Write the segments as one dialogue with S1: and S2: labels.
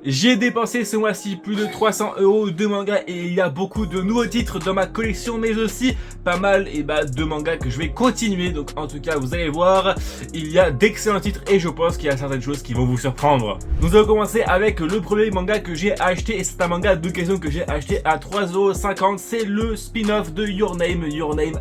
S1: J'ai dépensé ce mois-ci plus de 300 € de manga et il y a beaucoup de nouveaux titres dans ma collection, mais aussi pas mal de mangas que je vais continuer. Donc en tout cas vous allez voir, il y a d'excellents titres et je pense qu'il y a certaines choses qui vont vous surprendre. Nous allons commencer avec le premier manga que j'ai acheté et c'est un manga d'occasion que j'ai acheté à 3,50 €. C'est le spin-off de Your Name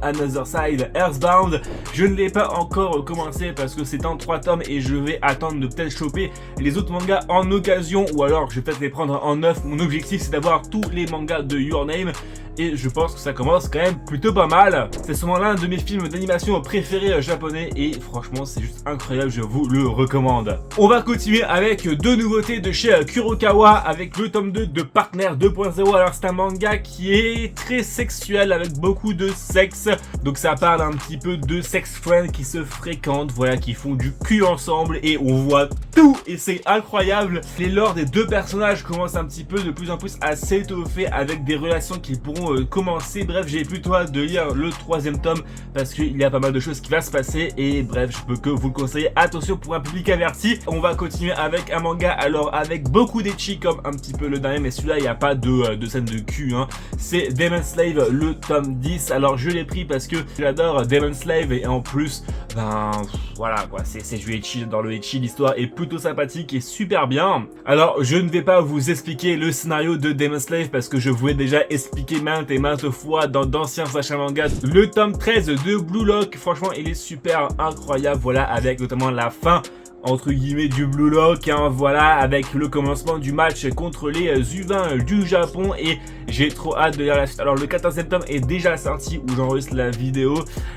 S1: Another Side Earthbound. Je ne l'ai pas encore commencé parce que c'est en 3 tomes et je vais attendre de peut-être choper les autres mangas en occasion ou alors je vais peut-être les prendre en neuf. Mon objectif c'est d'avoir tous les mangas de Your Name et je pense que ça commence quand même plutôt pas mal. C'est sûrement l'un de mes films d'animation préférés japonais et franchement c'est juste incroyable, je vous le recommande. On va continuer avec deux nouveautés de chez Kurokawa avec le tome 2 de Partner 2.0. Alors c'est un manga qui est très sexuel avec beaucoup de sexe, donc ça parle un petit peu de sex friends qui se fréquentent, voilà, qui font du cul ensemble et on voit tout et c'est incroyable. Les lores des deux personnages commencent un petit peu de plus en plus à s'étoffer avec des relations qui pourront commencer. Bref, j'ai plutôt hâte de lire le troisième tome parce qu'il y a pas mal de choses qui va se passer et bref, je peux que vous le conseiller. Attention pour un public averti. On va continuer avec un manga alors avec beaucoup d'ecchi comme un petit peu le dernier, mais celui-là il n'y a pas de scène de cul hein. C'est Demon Slave le tome 10. Alors je l'ai pris parce que j'adore Demon Slave et en plus voilà quoi, c'est du ecchi dans le ecchi. L'histoire est plutôt sympathique et super bien. Alors je ne vais pas vous expliquer le scénario de Demon Slave parce que je vous ai déjà expliqué maintes et maintes fois dans d'anciens achats manga. Le tome 13 de Blue Lock, franchement il est super incroyable, voilà, avec notamment la fin entre guillemets du Blue Lock hein, voilà, avec le commencement du match contre les Uvins du Japon et j'ai trop hâte de lire la suite. Alors le 14e tome est déjà sorti où j'enregistre la vidéo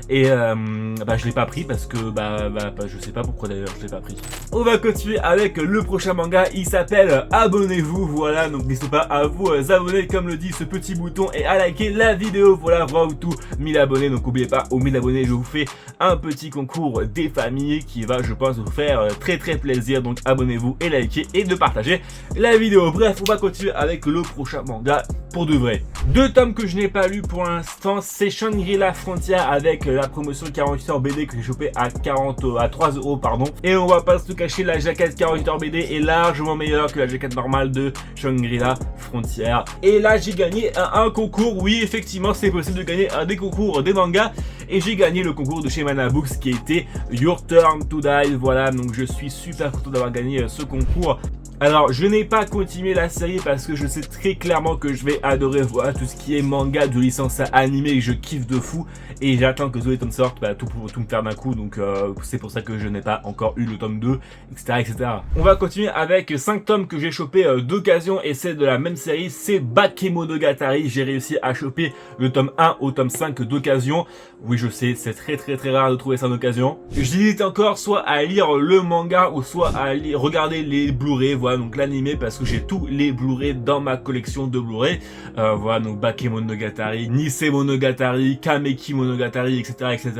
S1: et je l'ai pas pris parce que je sais pas pourquoi d'ailleurs je l'ai pas pris. On va continuer avec le prochain manga, il s'appelle Abonnez-vous, voilà, donc n'hésitez pas à vous abonner comme le dit ce petit bouton et à liker la vidéo, voilà, voir tout 1000 abonnés, donc n'oubliez pas, aux 1000 abonnés je vous fais un petit concours des familles qui va je pense vous faire très plaisir, donc abonnez-vous et likez et de partager la vidéo. Bref, on va continuer avec le prochain manga pour de vrai. Deux tomes que je n'ai pas lu pour l'instant, c'est Shangri-La Frontier avec la promotion 48h BD que j'ai chopé à 3 € pardon. Et on va pas se cacher, la jaquette 48h BD est largement meilleure que la jaquette normale de Shangri-La Frontier. Et là j'ai gagné un concours, oui effectivement c'est possible de gagner un des concours des mangas et j'ai gagné le concours de chez Mana Books qui était Your Turn to Die, voilà, donc je suis super content d'avoir gagné ce concours. Alors je n'ai pas continué la série parce que je sais très clairement que je vais adorer voir tout ce qui est manga de licence animée et je kiffe de fou et j'attends que Zoé Tom sorte tout pour tout me faire d'un coup, donc c'est pour ça que je n'ai pas encore eu le tome 2 etc. On va continuer avec 5 tomes que j'ai chopé d'occasion et c'est de la même série, c'est Bakemonogatari. J'ai réussi à choper le tome 1 au tome 5 d'occasion. Oui je sais, c'est très rare de trouver ça en occasion. J'hésite encore soit à lire le manga ou soit à regarder les Blu-ray, voilà, donc l'animé parce que j'ai tous les Blu-ray dans ma collection de Blu-ray. Voilà, donc Bakemonogatari, Nisei Monogatari, Kameki Monogatari, etc.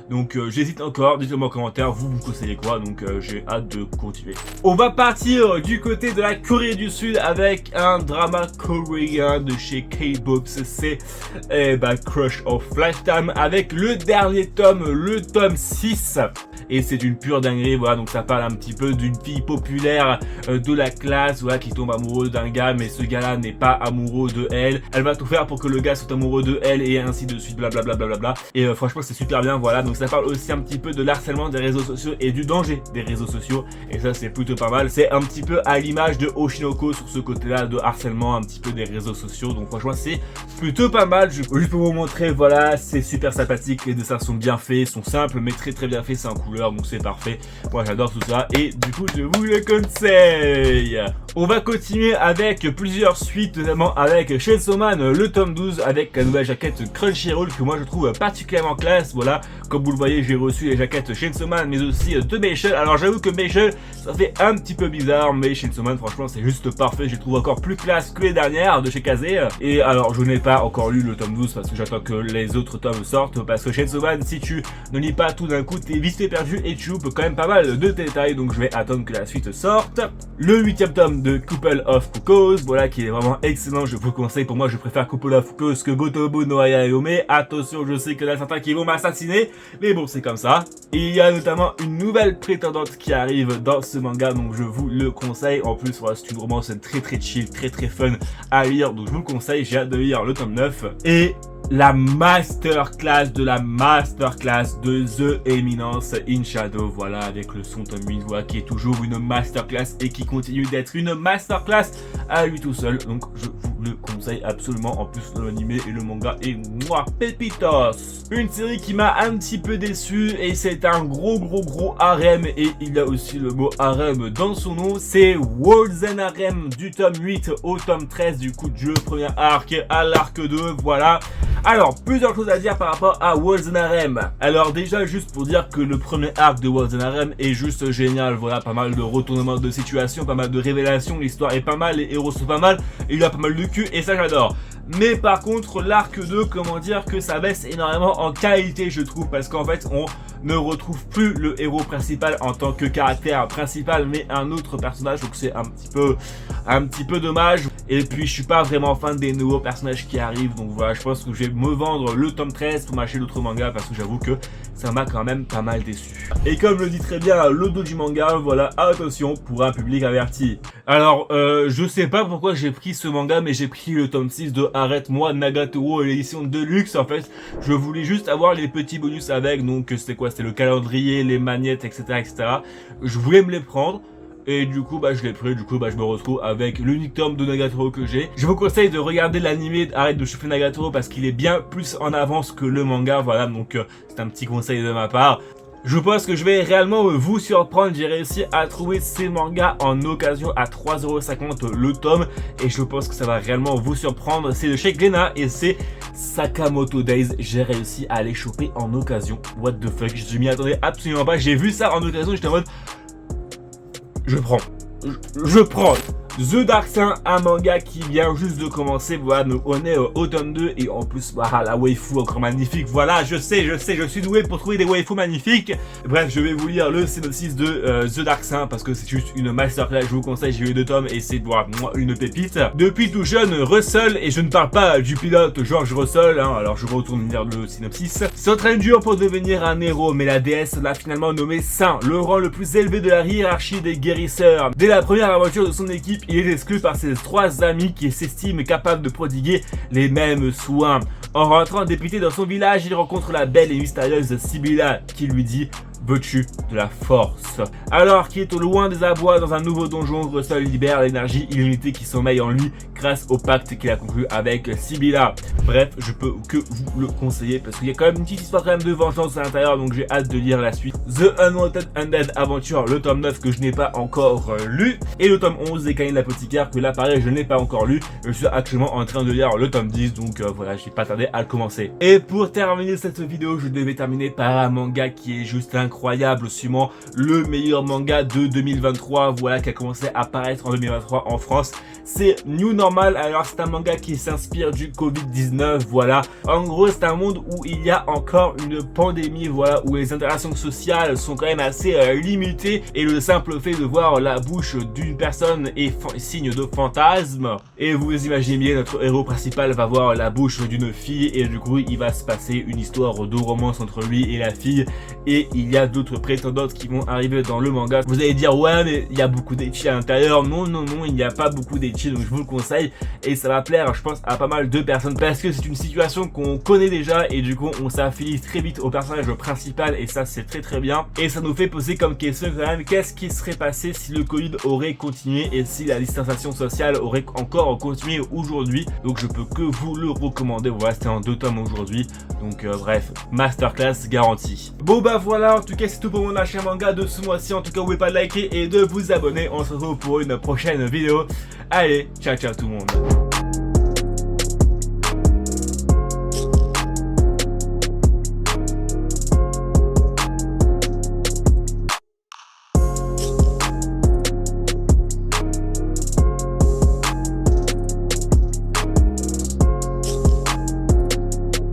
S1: Donc j'hésite encore, dites-le-moi en commentaire, vous me conseillez quoi, donc j'ai hâte de continuer. On va partir du côté de la Corée du Sud avec un drama coréen de chez K-Box, c'est Crush of Lifetime avec le dernier tome, le tome 6. Et c'est une pure dinguerie, voilà, donc ça parle un petit peu d'une fille populaire de la classe, voilà, qui tombe amoureuse d'un gars, mais ce gars-là n'est pas amoureux de elle. Elle va tout faire pour que le gars soit amoureux de elle et ainsi de suite, blablabla. Et franchement, c'est super bien, voilà, donc ça parle aussi un petit peu de l'harcèlement des réseaux sociaux et du danger des réseaux sociaux. Et ça, c'est plutôt pas mal. C'est un petit peu à l'image de Oshinoko sur ce côté-là de harcèlement un petit peu des réseaux sociaux. Donc franchement, c'est plutôt pas mal. Juste pour vous montrer, voilà, c'est super sympathique. Les dessins sont bien faits, sont simples, mais très bien faits. C'est en couleur, donc c'est parfait. Moi, j'adore tout ça et du coup, je vous le conseille. On va continuer avec plusieurs suites, notamment avec Chainsaw Man, le tome 12, avec la nouvelle jaquette Crunchyroll que moi je trouve particulièrement classe. Voilà, comme vous le voyez, j'ai reçu les jaquettes Chainsaw Man, mais aussi de Meishel. Alors j'avoue que Meishel, ça fait un petit peu bizarre, mais Chainsaw Man, franchement, c'est juste parfait. Je les trouve encore plus classe que les dernières de chez Kazé. Et alors, je n'ai pas encore lu le tome 12 parce que j'attends que les autres tomes sortent. Parce que Chainsaw Man, si tu ne lis pas tout d'un coup, t'es vite fait perdu et tu loupes quand même pas mal de détails. Donc je vais attendre que la suite sorte. Le le 8e tome de Couple of Cuckoos, voilà, qui est vraiment excellent, je vous le conseille. Pour moi, je préfère Couple of Cuckoos que Botobo no Ayayome. Attention, je sais qu'il y en a certains qui vont m'assassiner, mais bon, c'est comme ça. Et il y a notamment une nouvelle prétendante qui arrive dans ce manga, donc je vous le conseille. En plus, voilà, c'est une romance très chill, très fun à lire, donc je vous le conseille. J'ai hâte de lire le tome 9. Et la masterclass de la masterclass de The Eminence in Shadow, voilà, avec le son tome 8, voilà, qui est toujours une masterclass et qui continue d'être une masterclass à lui tout seul, donc je vous le conseille absolument. En plus, l'anime et le manga est moi pépitos. Une série qui m'a un petit peu déçu, et c'est un gros harem, et il y a aussi le mot harem dans son nom. C'est Worlds and Harem du tome 8 au tome 13, du coup du premier arc à l'arc 2, voilà. Alors, plusieurs choses à dire par rapport à Worlds and Harem. Alors déjà, juste pour dire que le premier arc de Worlds and Harem est juste génial. Voilà, pas mal de retournements de situation, pas mal de révélations, l'histoire est pas mal, les héros sont pas mal, il y a pas mal de cul, et ça j'adore. Mais par contre, l'arc 2, comment dire que ça baisse énormément en qualité, je trouve, parce qu'en fait, on ne retrouve plus le héros principal en tant que caractère principal, mais un autre personnage, donc c'est un petit peu dommage. Et puis, je suis pas vraiment fan des nouveaux personnages qui arrivent, donc voilà, je pense que je vais me vendre le tome 13 pour m'acheter d'autres mangas, parce que j'avoue que ça m'a quand même pas mal déçu. Et comme le dit très bien le dos du manga, voilà, attention, pour un public averti. Alors, je sais pas pourquoi j'ai pris ce manga, mais j'ai pris le tome 6 de Arrête-moi Nagatoro, l'édition Deluxe. En fait, je voulais juste avoir les petits bonus avec, donc c'était quoi? C'était le calendrier, les magnettes, etc. Je voulais me les prendre. Et du coup, je l'ai pris, du coup, je me retrouve avec l'unique tome de Nagatoro que j'ai. Je vous conseille de regarder l'anime Arrête de chauffer Nagatoro, parce qu'il est bien plus en avance que le manga, voilà, donc c'est un petit conseil de ma part. Je pense que je vais réellement vous surprendre, j'ai réussi à trouver ces mangas en occasion à 3,50€ le tome, et je pense que ça va réellement vous surprendre. C'est de chez Glénat et c'est Sakamoto Days, j'ai réussi à les choper en occasion. What the fuck, je m'y attendais absolument pas, j'ai vu ça en occasion, j'étais en mode... Je prends. The Dark Saint, un manga qui vient juste de commencer, voilà, donc on est au tome 2, et en plus, voilà, la waifu encore magnifique, voilà, je sais, je suis doué pour trouver des waifus magnifiques. Bref, je vais vous lire le synopsis de The Dark Saint, parce que c'est juste une masterclass, je vous conseille, j'ai eu 2 tomes, et c'est, voilà, une pépite. Depuis tout jeune, Russell, et je ne parle pas du pilote George Russell, hein, alors je retourne lire le synopsis, s'entraîne dur pour devenir un héros, mais la déesse l'a finalement nommé Saint, le rang le plus élevé de la hiérarchie des guérisseurs. Dès la première aventure de son équipe, il est exclu par ses 3 amis qui s'estiment capables de prodiguer les mêmes soins. En rentrant dépité dans son village, il rencontre la belle et mystérieuse Sibylla qui lui dit: veux-tu de la force? Alors qu'il est au loin des abois dans un nouveau donjon, Russell libère l'énergie illimitée qui sommeille en lui grâce au pacte qu'il a conclu avec Sibylla. Bref, je peux que vous le conseiller, parce qu'il y a quand même une petite histoire quand même de vengeance à l'intérieur, donc j'ai hâte de lire la suite. The Unwanted Undead Adventure, le tome 9 que je n'ai pas encore lu, et le tome 11 des Cahiers de l'apothicaire que là pareil je n'ai pas encore lu. Je suis actuellement en train de lire le tome 10, donc voilà, je vais pas tarder à le commencer. Et pour terminer cette vidéo, je devais terminer par un manga qui est juste incroyable, sûrement le meilleur manga de 2023, voilà, qui a commencé à apparaître en 2023 en France. C'est New Normal. Alors c'est un manga qui s'inspire du Covid-19, voilà. En gros, c'est un monde où il y a encore une pandémie, voilà, où les interactions sociales sont quand même assez limitées, et le simple fait de voir la bouche d'une personne est signe de fantasme. Et vous imaginez bien, notre héros principal va voir la bouche d'une fille, et du coup il va se passer une histoire de romance entre lui et la fille, et il y a d'autres prétendantes qui vont arriver dans le manga. Vous allez dire ouais, mais il y a beaucoup d'ecchi à l'intérieur. Non, il n'y a pas beaucoup d'ecchi, donc je vous le conseille, et ça va plaire je pense à pas mal de personnes, parce que c'est une situation qu'on connaît déjà, et du coup on s'affilie très vite au personnage principal, et ça c'est très bien. Et ça nous fait poser comme question quand même, qu'est-ce qui serait passé si le Covid aurait continué, et si la distanciation sociale aurait encore continué aujourd'hui. Donc je peux que vous le recommander. Voilà, c'était en 2 tomes aujourd'hui, donc bref, masterclass garantie. Bon voilà, en tout cas c'est tout pour mon achat manga de ce mois-ci. En tout cas, n'oubliez pas de liker et de vous abonner. On se retrouve pour une prochaine vidéo. Allez, ciao tout le monde.